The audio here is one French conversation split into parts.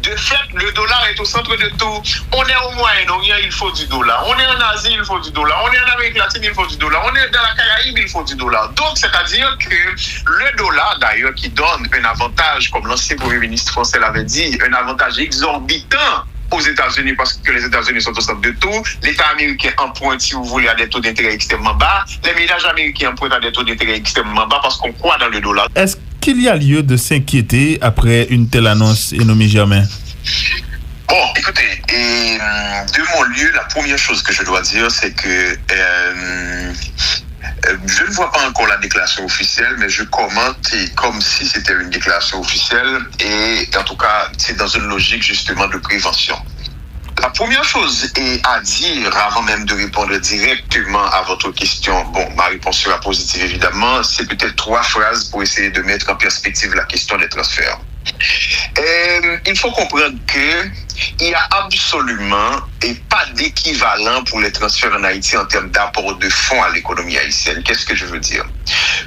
De fait, le dollar est au centre de tout. On est au Moyen-Orient, il faut du dollar. On est en Asie, il faut du dollar. On est en Amérique latine, il faut du dollar. On est dans la Caraïbe, il faut du dollar. Donc, c'est-à-dire que le dollar, d'ailleurs, qui donne un avantage, comme l'ancien Premier ministre français l'avait dit, un avantage exorbitant aux États-Unis parce que les États-Unis sont au centre de tout. L'État américain emprunte, si vous voulez, à des taux d'intérêt extrêmement bas. Les ménages américains empruntent à des taux d'intérêt extrêmement bas parce qu'on croit dans le dollar. Est-ce qu'il y a lieu de s'inquiéter après une telle annonce, Enomi Germain? Bon, écoutez, de mon lieu, la première chose que je dois dire, c'est que je ne vois pas encore la déclaration officielle, mais je commente comme si c'était une déclaration officielle et en tout cas, c'est dans une logique justement de prévention. La première chose est à dire, avant même de répondre directement à votre question, bon, ma réponse sera positive évidemment, c'est peut-être 3 phrases pour essayer de mettre en perspective la question des transferts. Il faut comprendre qu'il n'y a absolument pas d'équivalent pour les transferts en Haïti en termes d'apport de fonds à l'économie haïtienne. Qu'est-ce que je veux dire?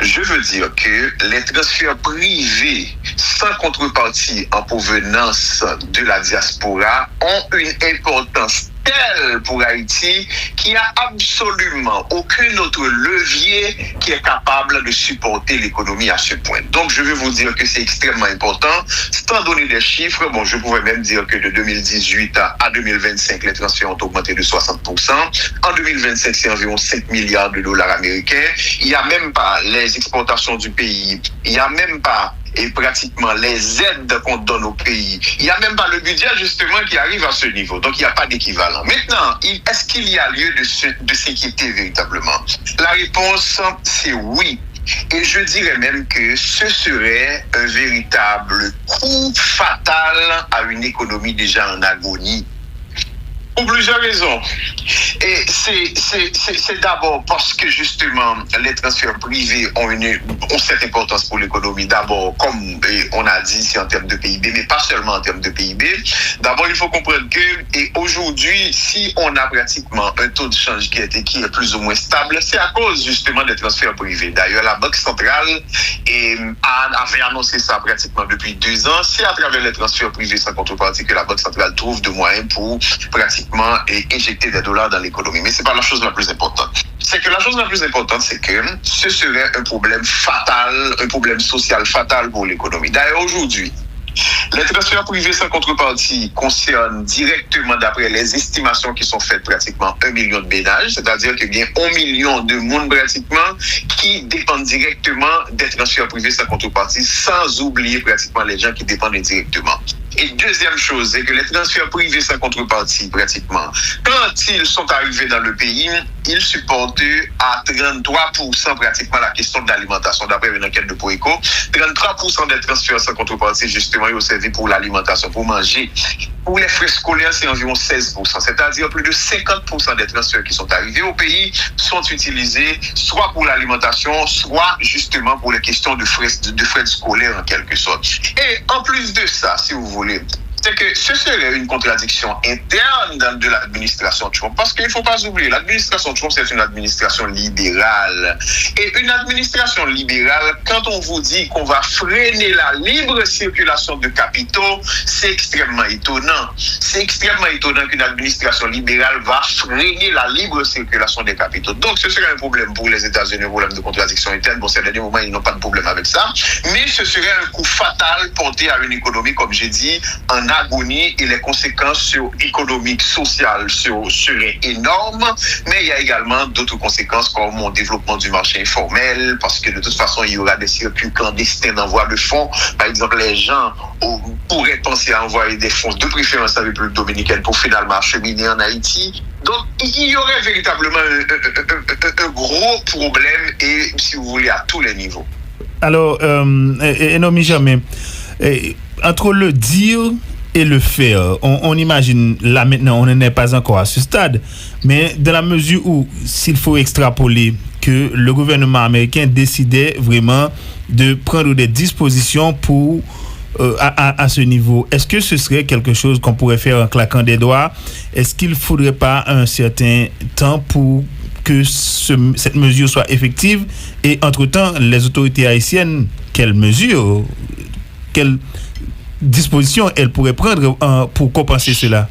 Je veux dire que les transferts privés sans contrepartie en provenance de la diaspora ont une importance telle pour Haïti qu'il n'y a absolument aucun autre levier qui est capable de supporter l'économie à ce point. Donc, je veux vous dire que c'est extrêmement important. Sans donner des chiffres, bon, je pourrais même dire que de 2018 à 2025, les transferts ont augmenté de 60%. En 2025, c'est environ 5 milliards de dollars américains. Il n'y a même pas les exportations du pays. Il n'y a même pas et pratiquement les aides qu'on donne au pays. Il n'y a même pas le budget justement qui arrive à ce niveau. Donc il n'y a pas d'équivalent. Maintenant, est-ce qu'il y a lieu de s'inquiéter véritablement? La réponse, c'est oui. Et je dirais même que ce serait un véritable coup fatal à une économie déjà en agonie. Pour plusieurs raisons. Et c'est d'abord parce que justement les transferts privés ont cette importance pour l'économie. D'abord, comme on a dit, c'est en termes de PIB, mais pas seulement en termes de PIB. D'abord, il faut comprendre que aujourd'hui, si on a pratiquement un taux de change qui est plus ou moins stable, c'est à cause justement des transferts privés. D'ailleurs, la Banque centrale avait annoncé ça pratiquement depuis 2 ans. C'est à travers les transferts privés sans contrepartie que la Banque centrale trouve de moyens pour pratiquement et injecter des dollars dans l'économie. Mais c'est pas la chose la plus importante. C'est que la chose la plus importante, c'est que ce serait un problème fatal, un problème social fatal pour l'économie. D'ailleurs, aujourd'hui, les transferts privés sans contrepartie concernent directement, d'après les estimations qui sont faites, pratiquement 1 million de ménages, c'est-à-dire qu'il y a 1 million de monde pratiquement qui dépendent directement des transferts privés sans contrepartie, sans oublier pratiquement les gens qui dépendent indirectement. Et deuxième chose, c'est que les transferts privés sans contrepartie, pratiquement, quand ils sont arrivés dans le pays, ils supportaient à 33% pratiquement la question de l'alimentation. D'après une enquête de Poeco, 33% des transferts sans contrepartie, justement, ils ont servi pour l'alimentation, pour manger. Pour les frais scolaires, c'est environ 16%. C'est-à-dire plus de 50% des transferts qui sont arrivés au pays sont utilisés soit pour l'alimentation, soit justement pour les questions de frais scolaires en quelque sorte. Et en plus de ça, si vous voulez, c'est que ce serait une contradiction interne de l'administration Trump. Parce qu'il ne faut pas oublier, l'administration Trump, c'est une administration libérale. Et une administration libérale, quand on vous dit qu'on va freiner la libre circulation de capitaux, c'est extrêmement étonnant. C'est extrêmement étonnant qu'une administration libérale va freiner la libre circulation des capitaux. Donc, ce serait un problème pour les États-Unis, un problème de contradiction interne. Bon, ces derniers moments, ils n'ont pas de problème avec ça. Mais ce serait un coup fatal porté à une économie, comme j'ai dit, en agonie, et les conséquences économiques, sociales seraient énormes, mais il y a également d'autres conséquences comme le développement du marché informel, parce que de toute façon, il y aura des circuits clandestins d'envoi de fonds. Par exemple, les gens pourraient penser à envoyer des fonds de préférence à la République dominicaine pour finalement acheminer en Haïti. Donc, il y aurait véritablement un gros problème, et si vous voulez, à tous les niveaux. Alors, Enomi Germain, entre le dire et le faire, on imagine, là maintenant, on n'en est pas encore à ce stade, mais dans la mesure où, s'il faut extrapoler que le gouvernement américain décidait vraiment de prendre des dispositions pour à ce niveau, est-ce que ce serait quelque chose qu'on pourrait faire en claquant des doigts? Est-ce qu'il ne faudrait pas un certain temps pour que cette mesure soit effective? Et entre-temps, les autorités haïtiennes, quelles mesures dispositions elle pourrait prendre pour compenser cela?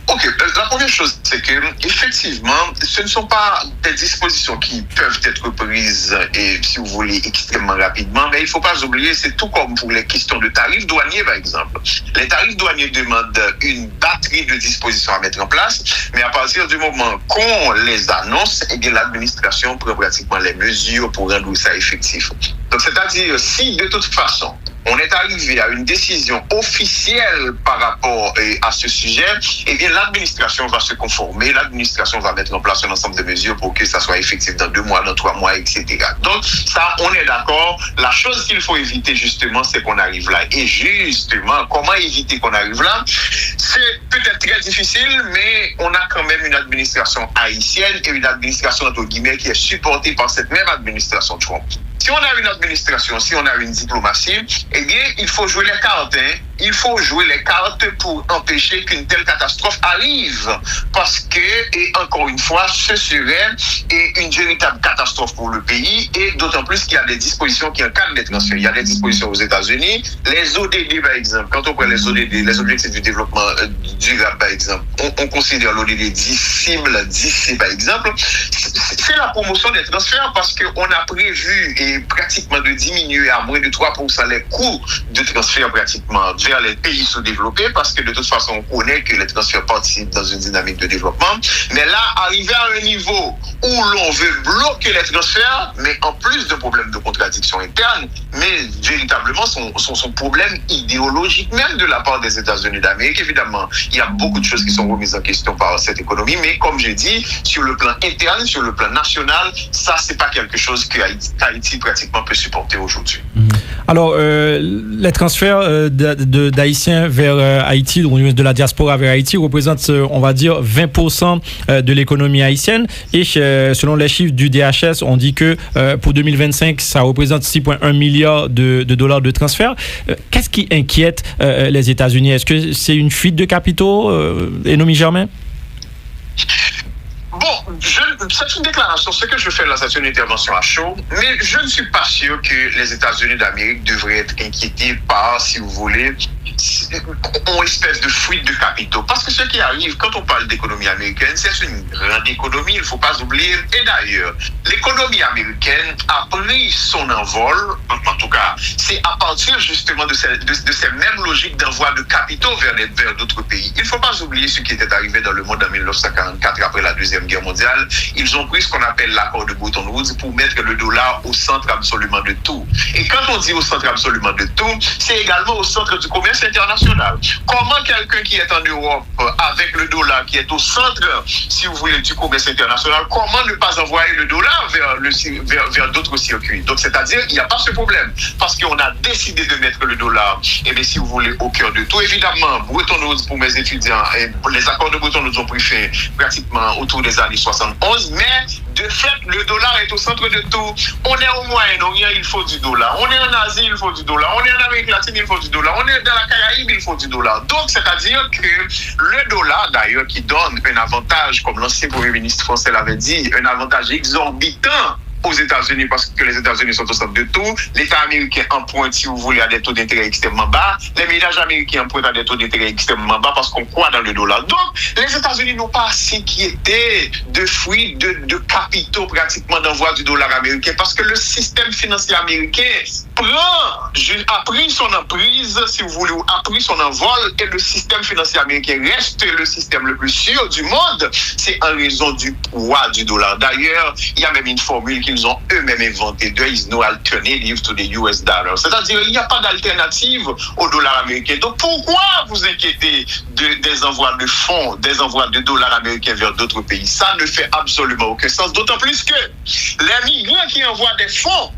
Ok, la première chose, c'est que effectivement, ce ne sont pas des dispositions qui peuvent être prises, et si vous voulez, extrêmement rapidement, mais il ne faut pas oublier, c'est tout comme pour les questions de tarifs douaniers, par exemple. Les tarifs douaniers demandent une batterie de dispositions à mettre en place, mais à partir du moment qu'on les annonce, eh bien, l'administration prend pratiquement les mesures pour rendre ça effectif. Donc, c'est-à-dire, si de toute façon, on est arrivé à une décision officielle par rapport à ce sujet, eh bien, l'administration va se conformer, l'administration va mettre en place un ensemble de mesures pour que ça soit effectif dans 2 mois, dans 3 mois, etc. Donc, ça, on est d'accord. La chose qu'il faut éviter, justement, c'est qu'on arrive là. Et justement, comment éviter qu'on arrive là? C'est peut-être très difficile, mais on a quand même une administration haïtienne et une administration, entre guillemets, qui est supportée par cette même administration Trump. Si on a une administration, si on a une diplomatie, eh bien, il faut jouer les cartes. Il faut jouer les cartes pour empêcher qu'une telle catastrophe arrive. Parce que, et encore une fois, ce serait une véritable catastrophe pour le pays, et d'autant plus qu'il y a des dispositions qui encadrent les transferts. Il y a des dispositions aux États-Unis. Les ODD, par exemple, quand on prend les ODD, les objectifs du développement durable, par exemple, on considère l'ODD 10C, par exemple, c'est la promotion des transferts parce qu'on a prévu pratiquement de diminuer à moins de 3% les coûts de transfert pratiquement vers les pays sous-développés, parce que de toute façon, on connaît que les transferts participent dans une dynamique de développement. Mais là, arriver à un niveau où l'on veut bloquer les transferts, mais en plus de problèmes de contradiction interne, mais véritablement son problème idéologique même de la part des États-Unis d'Amérique. Évidemment, il y a beaucoup de choses qui sont remises en question par cette économie, mais comme j'ai dit, sur le plan interne, sur le plan national, ça, c'est pas quelque chose que Haïti pratiquement peut supporter aujourd'hui. Alors, les transferts d'Haïtiens vers Haïti, de la diaspora vers Haïti, représentent, on va dire, 20% de l'économie haïtienne. Et selon les chiffres du DHS, on dit que pour 2025, ça représente 6,1 milliards de dollars de transferts. Qu'est-ce qui inquiète les États-Unis? Est-ce que c'est une fuite de capitaux, Enomi Germain? Bon, c'est une déclaration. Ce que je fais là, c'est une intervention à chaud. Mais je ne suis pas sûr que les États-Unis d'Amérique devraient être inquiétés par, si vous voulez, une espèce de fuite de capitaux. Parce que ce qui arrive, quand on parle d'économie américaine, c'est une grande économie, il ne faut pas oublier. Et d'ailleurs, l'économie américaine a pris son envol, en tout cas, c'est à partir justement de ces mêmes logiques d'envoi de capitaux vers d'autres pays. Il ne faut pas oublier ce qui était arrivé dans le monde en 1944 après la Deuxième Guerre mondiale. Ils ont pris ce qu'on appelle l'accord de Bretton Woods pour mettre le dollar au centre absolument de tout. Et quand on dit au centre absolument de tout, c'est également au centre du commerce international. Comment quelqu'un qui est en Europe avec le dollar qui est au centre, si vous voulez, du commerce international, comment ne pas envoyer le dollar vers d'autres circuits? Donc, c'est-à-dire, il n'y a pas ce problème. Parce qu'on a décidé de mettre le dollar, et bien, si vous voulez, au cœur de tout. Évidemment, Bretton Woods, pour mes étudiants, les accords de Bretton Woods ont pris fin pratiquement autour des années 71, mais de fait, le dollar est au centre de tout. On est au Moyen-Orient, il faut du dollar. On est en Asie, il faut du dollar. On est en Amérique latine, il faut du dollar. On est dans la Caraïbe, il faut du dollar. Donc, c'est-à-dire que le dollar, d'ailleurs, qui donne un avantage, comme l'ancien Premier ministre français l'avait dit, un avantage exorbitant aux États-Unis, parce que les États-Unis sont au centre de tout. L'État américain emprunte, si vous voulez, à des taux d'intérêt extrêmement bas. Les ménages américains empruntent à des taux d'intérêt extrêmement bas parce qu'on croit dans le dollar. Donc, les États-Unis n'ont pas à s'inquiéter de fuite de capitaux pratiquement d'envoi du dollar américain, parce que le système financier américain a pris son emprise, si vous voulez, a pris son envol, et le système financier américain reste le système le plus sûr du monde. C'est en raison du poids du dollar. D'ailleurs, il y a même une formule qu'ils ont eux-mêmes inventée: there is no alternative to the US dollar. C'est-à-dire, il n'y a pas d'alternative au dollar américain. Donc, pourquoi vous inquiétez des envois de fonds, des envois de dollars américains vers d'autres pays? Ça ne fait absolument aucun sens. D'autant plus que les migrants qui envoient des fonds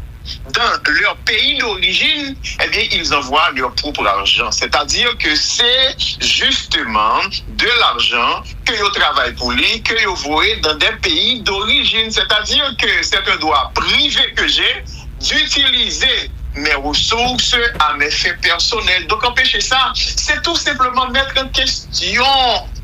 dans leur pays d'origine, eh bien, ils envoient leur propre argent. C'est-à-dire que c'est justement de l'argent que ils travaillent pour lui, que ils voient dans des pays d'origine. C'est-à-dire que c'est un droit privé que j'ai d'utiliser mes ressources à mes fins personnelles. Donc, empêcher ça, c'est tout simplement mettre en question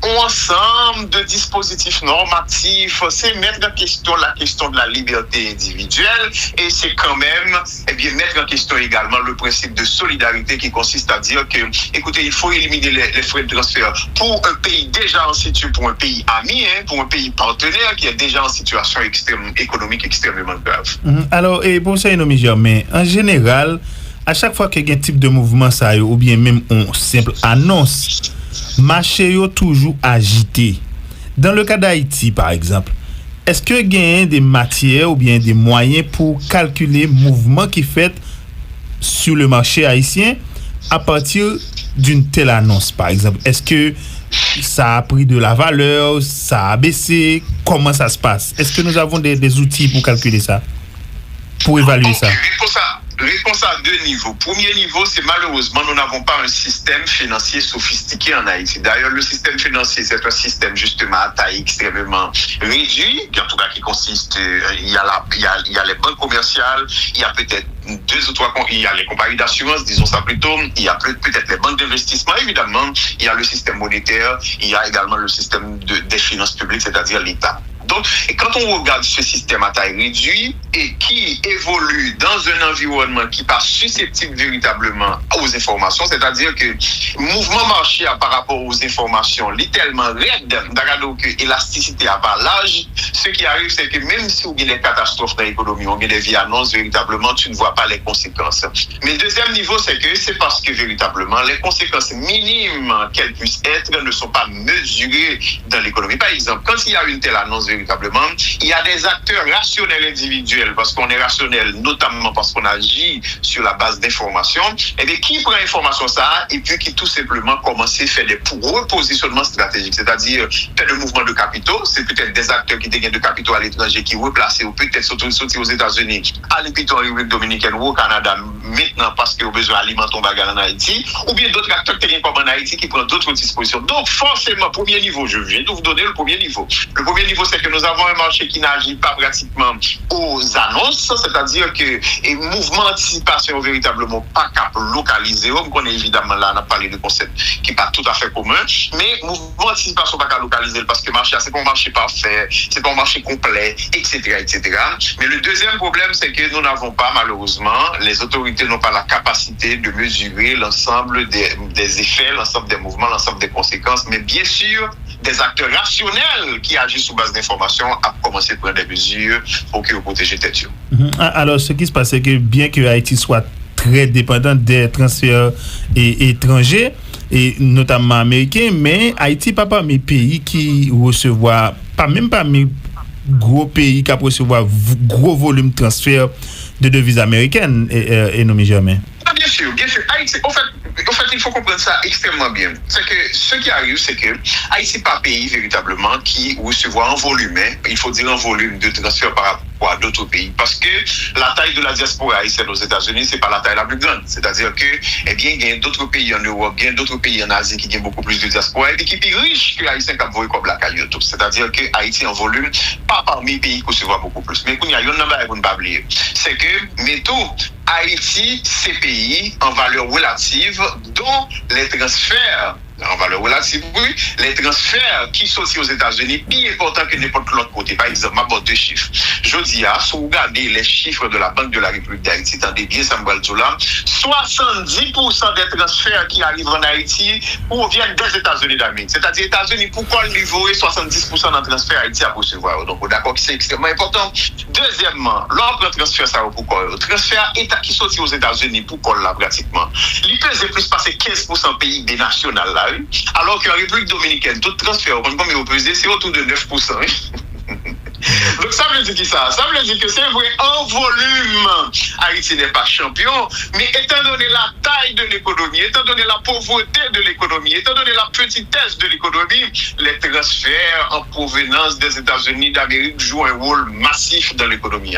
un ensemble de dispositifs normatifs, c'est mettre en question la question de la liberté individuelle et c'est quand même mettre en question également le principe de solidarité qui consiste à dire que, écoutez, il faut éliminer les frais de transfert pour un pays déjà en situation, pour un pays ami, pour un pays partenaire qui est déjà en situation économique extrêmement grave. Alors, et pour ça, Enomi Germain, en général, à chaque fois qu'il y a un type de mouvement, ça, ou bien même une simple annonce, marché est toujours agité. Dans le cas d'Haïti, par exemple, est-ce que il y a des matières ou bien des moyens pour calculer le mouvement qui est fait sur le marché haïtien à partir d'une telle annonce, par exemple? Est-ce que ça a pris de la valeur, ça a baissé? Comment ça se passe? Est-ce que nous avons des outils pour calculer ça, pour évaluer ça? Réponse à deux niveaux. Premier niveau, c'est malheureusement, nous n'avons pas un système financier sophistiqué en Haïti. D'ailleurs, le système financier, c'est un système justement à taille extrêmement réduit, en tout cas qui consiste, il y a les banques commerciales, il y a peut-être 2 ou 3, il y a les compagnies d'assurance, disons ça plutôt, il y a peut-être les banques d'investissement, évidemment, il y a le système monétaire, il y a également le système des finances publiques, c'est-à-dire l'État. Donc, et quand on regarde ce système à taille réduite et qui évolue dans un environnement qui n'est pas susceptible véritablement aux informations, c'est-à-dire que mouvement marché par rapport aux informations, littéralement raide, d'accord, que élasticité à pas l'âge, ce qui arrive, c'est que même si on a des catastrophes dans l'économie, on a des vieilles annonces, véritablement, tu ne vois pas les conséquences. Mais deuxième niveau, c'est que c'est parce que véritablement, les conséquences minimes qu'elles puissent être ne sont pas mesurées dans l'économie. Par exemple, quand il y a une telle annonce, véritablement, il y a des acteurs rationnels individuels, parce qu'on est rationnel, notamment parce qu'on agit sur la base d'informations, et bien qui prend information ça, et puis qui tout simplement commence à faire des repositionnements stratégiques, c'est-à-dire faire des mouvements de capitaux, c'est peut-être des acteurs qui dégainent de capitaux à l'étranger, qui replacent, ou peut-être sortir aux États-Unis, aller plutôt en République dominicaine ou au Canada, maintenant parce qu'ils ont besoin d'alimenter un bagage en Haïti, ou bien d'autres acteurs qui viennent comme en Haïti, qui prennent d'autres dispositions. Donc forcément, premier niveau, je viens de vous donner le premier niveau. Le premier niveau, c'est que nous avons un marché qui n'agit pas pratiquement aux annonces, c'est-à-dire que les mouvements d'anticipation véritablement pas cap localisé. On connaît évidemment là, on a parlé de concept qui n'est pas tout à fait commun, mais mouvement d'anticipation pas cap localisé parce que le marché, c'est pas un marché parfait, c'est pas un marché complet, etc., etc. Mais le deuxième problème, c'est que nous n'avons pas, malheureusement, les autorités n'ont pas la capacité de mesurer l'ensemble des effets, l'ensemble des mouvements, l'ensemble des conséquences, mais bien sûr, des acteurs rationnels qui agissent sous base d'informations à commencer à prendre des mesures pour protéger tête. Alors, ce qui se passe, c'est que bien que Haïti soit très dépendant des transferts étrangers, et notamment américains, mais Haïti n'est pas parmi les pays qui recevoir, pas même parmi gros pays qui recevoir gros volume de transfert de devises américaines, et non, jamais. Bien sûr. Haïti, en fait, il faut comprendre ça extrêmement bien. C'est que ce qui arrive, c'est que Haïti n'est pas un pays véritablement qui recevoir en volume, il faut dire en volume de transfert par rapport à d'autres pays. Parce que la taille de la diaspora haïtienne aux États-Unis, c'est pas la taille la plus grande. C'est-à-dire que, il y a d'autres pays en Europe, il y a d'autres pays en Asie qui ont beaucoup plus de diaspora et qui sont plus riches que Haïtien qui ont comme la Caillou. C'est-à-dire que Haïti en volume, pas parmi les pays qui recevoir beaucoup plus. Mais il y a une number à ne pas oublier. C'est que, mettons, Haïti, c'est pays en valeur relative dont les transferts en valeur relative, oui, les transferts qui sont aussi aux États-Unis, plus importants que n'importe quel autre côté. Par exemple, ma 2 chiffres. Je dis, si vous regardez les chiffres de la Banque de la République d'Haïti, attendez bien, Samuel Zola, 70% des transferts qui arrivent en Haïti proviennent des États-Unis d'Amérique. C'est-à-dire, les États-Unis, pourquoi le niveau est 70% d'un transfert Haïti à recevoir? Donc, d'accord, c'est extrêmement important. Deuxièmement, l'autre transfert, ça pourquoi? Le transfert État qui sortit aux États-Unis, pourquoi là, pratiquement? L'IPS est plus passé 15% PIB national là, alors qu'en République dominicaine, tout transfert, comme est opposé, c'est autour de 9%. Donc ça veut dire que ça veut dire que c'est vrai, en volume, Haïti n'est pas champion, mais étant donné la taille de l'économie, étant donné la pauvreté de l'économie, étant donné la petitesse de l'économie, les transferts en provenance des États-Unis d'Amérique jouent un rôle massif dans l'économie.